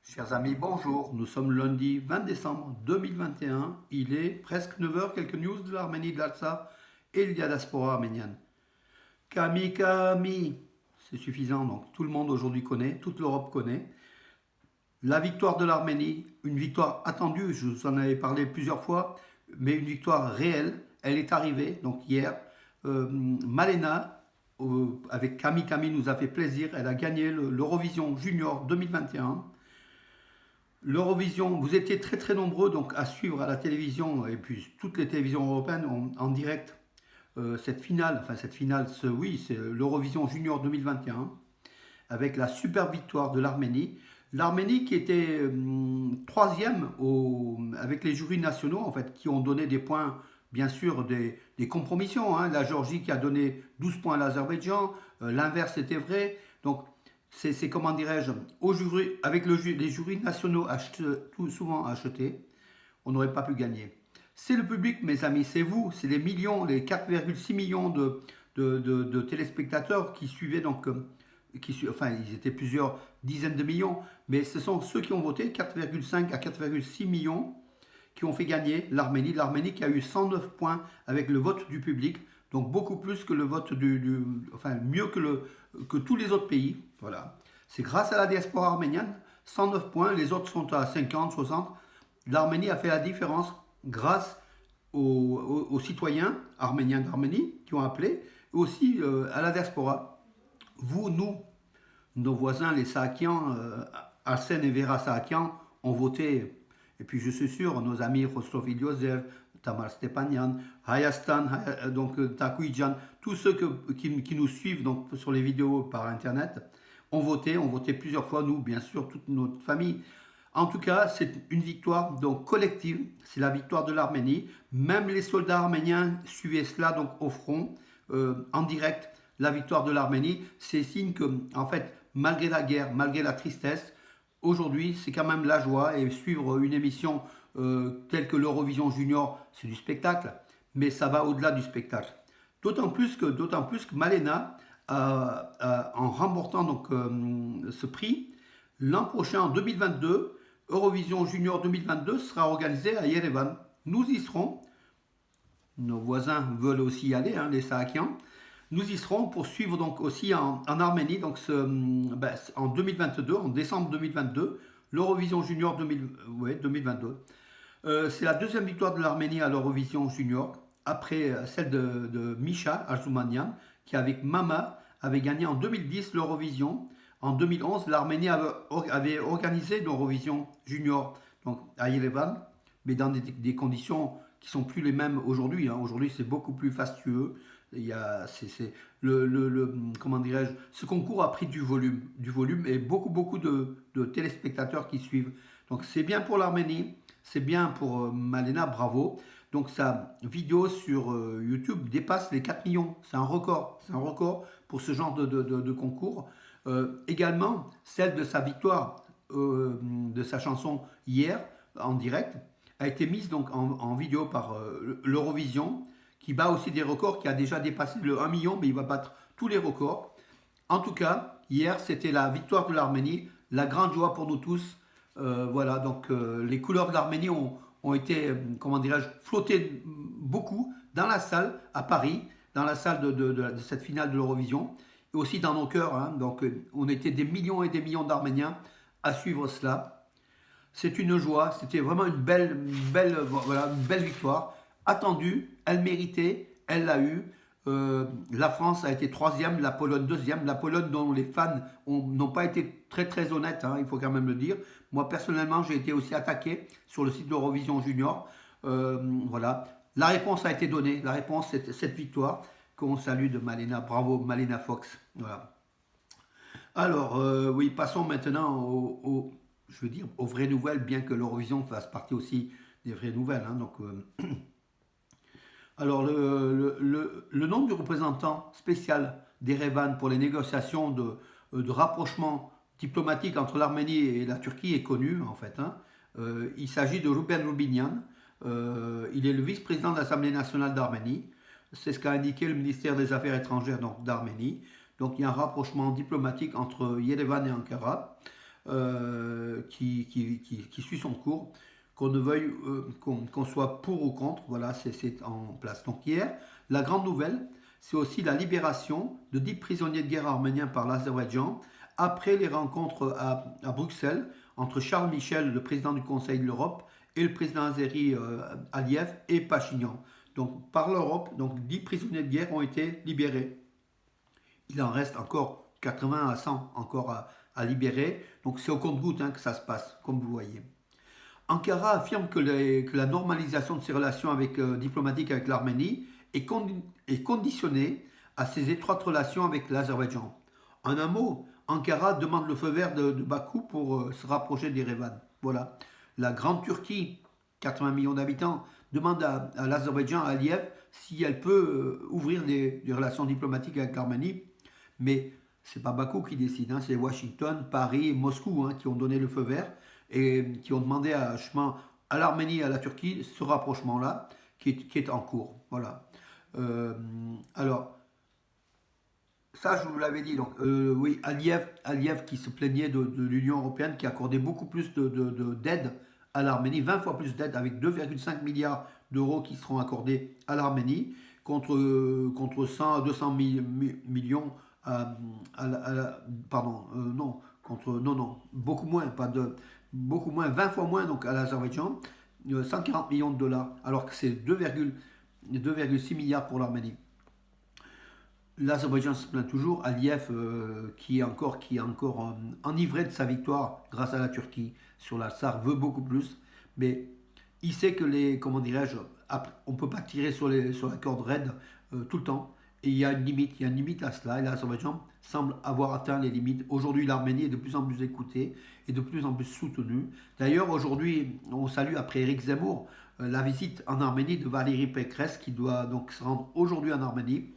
Chers amis, bonjour. Nous sommes lundi 20 décembre 2021. Il est presque 9 heures. Quelques news de l'Arménie, de l'Artsakh et de la diaspora arménienne. Kami Kami, c'est suffisant. Donc tout le monde aujourd'hui connaît, toute l'Europe connaît. La victoire de l'Arménie, une victoire attendue, je vous en avais parlé plusieurs fois, mais une victoire réelle. Elle est arrivée, donc hier. Malena, avec Kami Kami, nous a fait plaisir. Elle a gagné l'Eurovision Junior 2021. L'Eurovision, vous étiez très très nombreux donc à suivre à la télévision et puis toutes les télévisions européennes en direct cette finale, oui, c'est l'Eurovision Junior 2021 avec la super victoire de l'Arménie. L'Arménie qui était troisième avec les jurys nationaux en fait qui ont donné des points, bien sûr des compromissions. Hein. La Géorgie qui a donné 12 points à l'Azerbaïdjan, l'inverse était vrai. Donc c'est comment dirais-je, au jury, avec les jurys nationaux souvent achetés, on n'aurait pas pu gagner. C'est le public, mes amis, c'est vous, c'est les millions, les 4,6 millions de téléspectateurs qui suivaient, donc, enfin, ils étaient plusieurs dizaines de millions, mais ce sont ceux qui ont voté, 4,5 à 4,6 millions, qui ont fait gagner l'Arménie. L'Arménie qui a eu 109 points avec le vote du public, donc beaucoup plus que le vote enfin mieux que tous les autres pays. Voilà. C'est grâce à la diaspora arménienne, 109 points, les autres sont à 50, 60. L'Arménie a fait la différence grâce aux citoyens arméniens d'Arménie qui ont appelé, et aussi à la diaspora. Vous, nous, nos voisins, les Saakians, Arsène et Vera Saakian, ont voté. Et puis je suis sûr, nos amis Rostov Ilyozev, Tamar Stepanian, Hayastan, donc Takuijan, tous ceux qui nous suivent donc, sur les vidéos par internet, ont voté plusieurs fois, nous, bien sûr, toute notre famille. En tout cas, c'est une victoire donc collective, c'est la victoire de l'Arménie. Même les soldats arméniens suivaient cela donc au front, en direct, la victoire de l'Arménie. C'est signe que, en fait, malgré la guerre, malgré la tristesse, aujourd'hui, c'est quand même la joie et suivre une émission telle que l'Eurovision Junior, c'est du spectacle, mais ça va au-delà du spectacle. D'autant plus que Malena, en remportant donc, ce prix, l'an prochain, en 2022, Eurovision Junior 2022 sera organisée à Yerevan. Nous y serons. Nos voisins veulent aussi y aller, hein, les Saakians. Nous y serons pour suivre donc aussi en Arménie, donc en 2022, en décembre 2022, l'Eurovision Junior 2022. C'est la deuxième victoire de l'Arménie à l'Eurovision Junior, après celle de Misha Arzoumanian, qui avec Mama avait gagné en 2010 l'Eurovision. En 2011, l'Arménie avait organisé l'Eurovision Junior donc à Yerevan, mais dans des conditions qui sont plus les mêmes aujourd'hui. Hein. Aujourd'hui, c'est beaucoup plus fastueux. Il y a, comment dirais-je, ce concours a pris du volume et beaucoup de téléspectateurs qui suivent. Donc c'est bien pour l'Arménie, c'est bien pour Malena, bravo. Donc sa vidéo sur YouTube dépasse les 4 millions. C'est un record pour ce genre de concours. Également, celle de sa victoire de sa chanson hier en direct a été mise donc en vidéo par l'Eurovision, qui bat aussi des records, qui a déjà dépassé le 1 million, mais il va battre tous les records. En tout cas, hier, c'était la victoire de l'Arménie, la grande joie pour nous tous. Voilà, donc les couleurs de l'Arménie ont été, comment dirais-je, flottées beaucoup dans la salle à Paris, dans la salle de cette finale de l'Eurovision, et aussi dans nos cœurs. Hein. Donc, on était des millions et des millions d'Arméniens à suivre cela. C'est une joie, c'était vraiment voilà, une belle victoire. Attendue, elle méritait, elle l'a eu. La France a été troisième, la Pologne deuxième. La Pologne dont les fans n'ont pas été très très honnêtes, hein, il faut quand même le dire. Moi personnellement, j'ai été aussi attaqué sur le site d'Eurovision Junior. Voilà, la réponse a été donnée. La réponse, c'est cette victoire qu'on salue de Malena. Bravo Malena Fox. Voilà. Alors, oui, passons maintenant je veux dire, aux vraies nouvelles, bien que l'Eurovision fasse partie aussi des vraies nouvelles. Hein, donc, alors, le nom du représentant spécial d'Erevan pour les négociations de rapprochement diplomatique entre l'Arménie et la Turquie est connu, en fait. Hein. Il s'agit de Ruben Rubinian. Il est le vice-président de l'Assemblée nationale d'Arménie. C'est ce qu'a indiqué le ministère des Affaires étrangères d'Arménie. Donc, il y a un rapprochement diplomatique entre Yerevan et Ankara. qui suit son cours, qu'on ne veuille qu'on soit pour ou contre, voilà, c'est en place. Donc hier, la grande nouvelle, c'est aussi la libération de 10 prisonniers de guerre arméniens par l'Azerbaïdjan après les rencontres à Bruxelles entre Charles Michel, le président du Conseil de l'Europe, et le président azéri Aliyev et Pachinian. Donc par l'Europe, donc 10 prisonniers de guerre ont été libérés. Il en reste encore 80 à 100 encore à libérer. Donc c'est au compte-gouttes que ça se passe, comme vous voyez. Ankara affirme que la normalisation de ses relations diplomatiques avec l'Arménie est conditionnée à ses étroites relations avec l'Azerbaïdjan. En un mot, Ankara demande le feu vert de Bakou pour se rapprocher d'Erevan. Voilà. La Grande Turquie, 80 millions d'habitants, demande à l'Azerbaïdjan, à Aliyev, si elle peut ouvrir des relations diplomatiques avec l'Arménie. Mais ce n'est pas Bakou qui décide, c'est Washington, Paris et Moscou qui ont donné le feu vert et qui ont demandé à l'Arménie et à la Turquie ce rapprochement-là qui est en cours. Voilà. Alors, ça, je vous l'avais dit. Donc, oui, Aliyev qui se plaignait de l'Union européenne qui accordait beaucoup plus d'aide à l'Arménie, 20 fois plus d'aide, avec 2,5 milliards d'euros qui seront accordés à l'Arménie contre 100 à 200 millions beaucoup moins, beaucoup moins, 20 fois moins donc à l'Azerbaïdjan, 140 millions de dollars, alors que c'est 2,6 milliards pour l'Arménie. L'Azerbaïdjan se plaint toujours, Aliyev qui est encore enivré de sa victoire grâce à la Turquie sur l'Artsakh veut beaucoup plus, mais il sait que comment dirais-je, on ne peut pas tirer sur la corde raide tout le temps. Et il y a une limite à cela, et l'Azerbaïdjan semble avoir atteint les limites. Aujourd'hui, l'Arménie est de plus en plus écoutée et de plus en plus soutenue. D'ailleurs, aujourd'hui, on salue, après Éric Zemmour, la visite en Arménie de Valérie Pécresse, qui doit donc se rendre aujourd'hui en Arménie.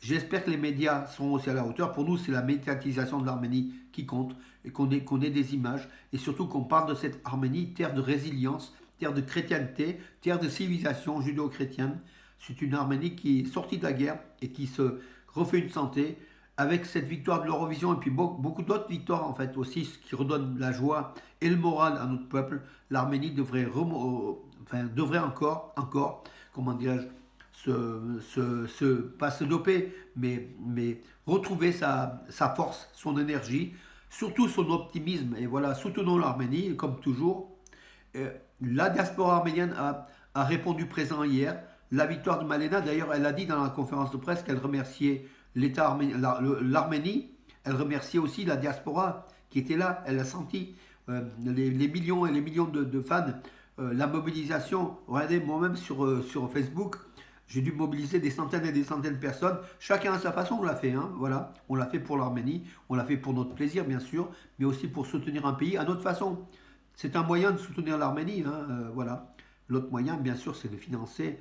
J'espère que les médias seront aussi à la hauteur. Pour nous, c'est la médiatisation de l'Arménie qui compte, et qu'on ait des images, et surtout qu'on parle de cette Arménie, terre de résilience, terre de chrétienté, terre de civilisation judéo-chrétienne. C'est une Arménie qui est sortie de la guerre et qui se refait une santé avec cette victoire de l'Eurovision et puis beaucoup d'autres victoires en fait aussi, ce qui redonne la joie et le moral à notre peuple. L'Arménie devrait encore, comment dirais-je, pas se doper, mais retrouver sa force, son énergie, surtout son optimisme. Et voilà, soutenons l'Arménie, comme toujours. La diaspora arménienne a répondu présent hier. La victoire de Malena, d'ailleurs, elle a dit dans la conférence de presse qu'elle remerciait l'Arménie, elle remerciait aussi la diaspora qui était là, elle a senti les millions et les millions de fans, la mobilisation. Regardez, moi-même sur Facebook, j'ai dû mobiliser des centaines et des centaines de personnes, chacun à sa façon on l'a fait, voilà. On l'a fait pour l'Arménie, on l'a fait pour notre plaisir bien sûr, mais aussi pour soutenir un pays à notre façon. C'est un moyen de soutenir l'Arménie, voilà. L'autre moyen, bien sûr, c'est de financer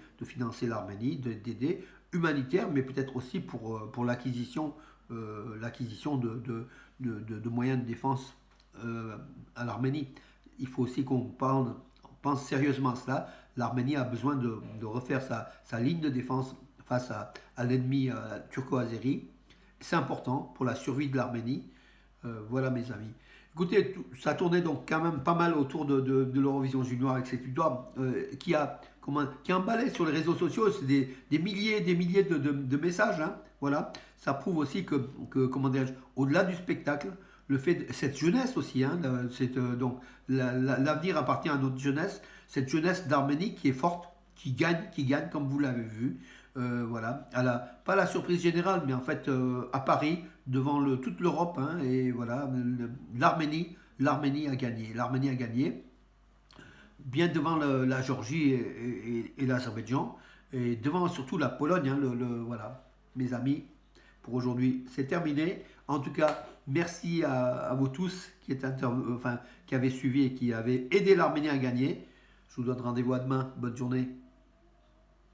l'Arménie, d'aider humanitaire, mais peut-être aussi pour l'acquisition de moyens de défense à l'Arménie. Il faut aussi qu'on pense sérieusement à cela. L'Arménie a besoin de refaire sa ligne de défense face à l'ennemi turco-azéri. C'est important pour la survie de l'Arménie. Voilà mes amis. Écoutez, ça tournait donc quand même pas mal autour de l'Eurovision Junior avec cette victoire qui emballait sur les réseaux sociaux. C'est des milliers de messages. Voilà. Ça prouve aussi que comment dirais-je, au-delà du spectacle, le fait de cette jeunesse aussi, donc l'avenir appartient à notre jeunesse, cette jeunesse d'Arménie qui est forte, qui gagne comme vous l'avez vu. Voilà, pas la surprise générale, mais en fait à Paris, devant toute l'Europe, et voilà, l'Arménie a gagné. L'Arménie a gagné, bien devant la Géorgie et l'Azerbaïdjan, et devant surtout la Pologne. Voilà, mes amis, pour aujourd'hui, c'est terminé. En tout cas, merci à vous tous qui avez suivi et qui avez aidé l'Arménie à gagner. Je vous donne rendez-vous à demain. Bonne journée.